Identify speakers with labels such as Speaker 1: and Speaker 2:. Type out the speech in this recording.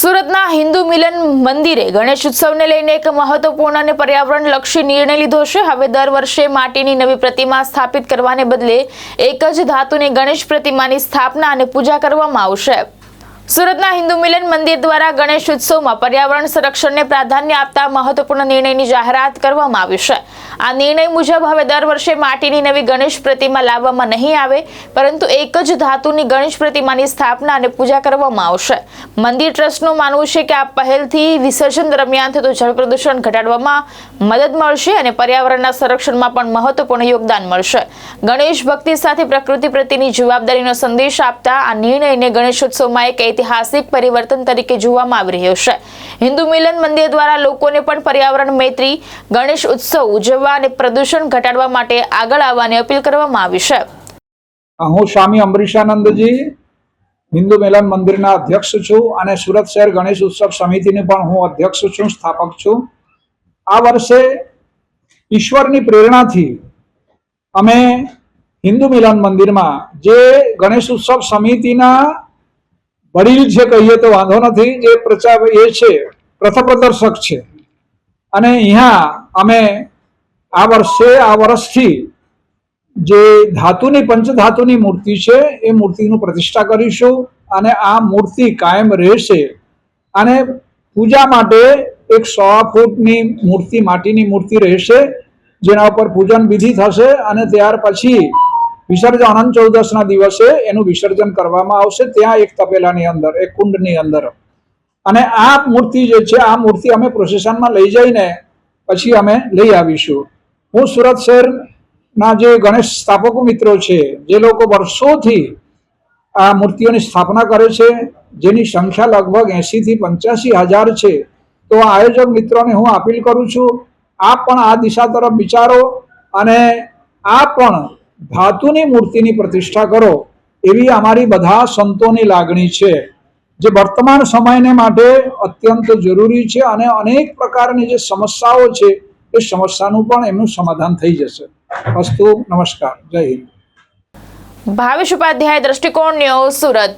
Speaker 1: સુરતના હિન્દુ મિલન મંદિરે ગણેશ ઉત્સવને લઈને એક મહત્વપૂર્ણ અને પર્યાવરણલક્ષી નિર્ણય લીધો છે। હવે દર વર્ષે માટીની નવી પ્રતિમા સ્થાપિત કરવાને બદલે એક જ ધાતુની ગણેશ પ્રતિમાની સ્થાપના અને પૂજા કરવામાં આવશે। સુરતના હિન્દુ મિલન મંદિર દ્વારા ગણેશ ઉત્સવમાં પર્યાવરણ સંરક્ષણને પ્રાધાન્ય આપતા મહત્વપૂર્ણ નિર્ણયની જાહેરાત કરવામાં આવી છે। આ નિર્ણય મુજબ હવે દર વર્ષે માટીની નવી ગણેશ પ્રતિમા લાવવામાં નહીં આવે, પરંતુ એક જ ધાતુની ગણેશ પ્રતિમાની સ્થાપના અને પૂજા કરવામાં આવશે। મંદિર ટ્રસ્ટનું માનવું છે કે આ પહેલથી વિસર્જન દરમિયાન થતું જળ પ્રદૂષણ ઘટાડવામાં મદદ મળશે અને પર્યાવરણના સંરક્ષણમાં પણ મહત્વપૂર્ણ યોગદાન મળશે। ગણેશ ભક્તિ સાથે પ્રકૃતિ પ્રત્યેની જવાબદારીનો સંદેશ આપતા આ નિર્ણયને ગણેશોત્સવમાં એક ऐतिहासिक परिवर्तन तरीके જોવામાં આવી રહ્યો છે। હિન્દુ મિલન મંદિર દ્વારા લોકોને પણ પર્યાવરણ મૈત્રી ગણેશ ઉત્સવ ઉજવવા અને પ્રદૂષણ ઘટાડવા માટે આગળ આવવાની અપીલ કરવામાં આવી છે।
Speaker 2: હું સ્વામી અંબરીશાનંદજી હિન્દુ મિલન મંદિરના અધ્યક્ષ છું અને સુરત શહેર ગણેશ ઉત્સવ સમિતિની પણ હું અધ્યક્ષ છું, સ્થાપક છું। આ વર્ષે ઈશ્વરની પ્રેરણાથી અમે હિન્દુ મિલન મંદિરમાં જે ગણેશ ઉત્સવ સમિતિના વડીલ છે કહીએ તો વાંધો નથી, જે એ છે પ્રથમપ્રદર્શક છે અને અહીંયા અમે આ વર્ષથી જે ધાતુની પંચધાતુની મૂર્તિ છે એ મૂર્તિનું પ્રતિષ્ઠા કરીશું અને આ મૂર્તિ કાયમ રહેશે અને પૂજા માટે એક 100 ફૂટની મૂર્તિ, માટીની મૂર્તિ રહેશે, જેના ઉપર પૂજન વિધિ થશે અને ત્યાર પછી વિસર્જન અનંત ચૌદસના દિવસે એનું વિસર્જન કરવામાં આવશે ત્યાં એક તપેલાની અંદર, એક કુંડની અંદર। અને આ મૂર્તિ જે છે આ મૂર્તિ અમે પ્રોસેસનમાં લઈ જઈને પછી અમે લઈ આવીશું। હું સુરત શહેરના જે ગણેશ સ્થાપકો મિત્રો છે, જે લોકો વર્ષોથી આ મૂર્તિઓની સ્થાપના કરે છે, જેની સંખ્યા લગભગ 80 થી 85 હજાર છે, તો આ આયોજક મિત્રોને હું અપીલ કરું છું, આપ પણ આ દિશા તરફ વિચારો અને આ પણ ધાતુની મૂર્તિની પ્રતિષ્ઠા કરો એવી અમારી બધા સંતોની લાગણી છે, જે વર્તમાન સમયને માટે અત્યંત જરૂરી છે અને અનેક પ્રકારની જે સમસ્યાઓ છે એ સમસ્યાનું પણ એમનું સમાધાન થઈ જશે। અસ્તુ, નમસ્કાર, જય હિન્દ।
Speaker 1: ભાવેશ ઉપાધ્યાય, દ્રષ્ટિકોણ ન્યૂઝ, સુરત।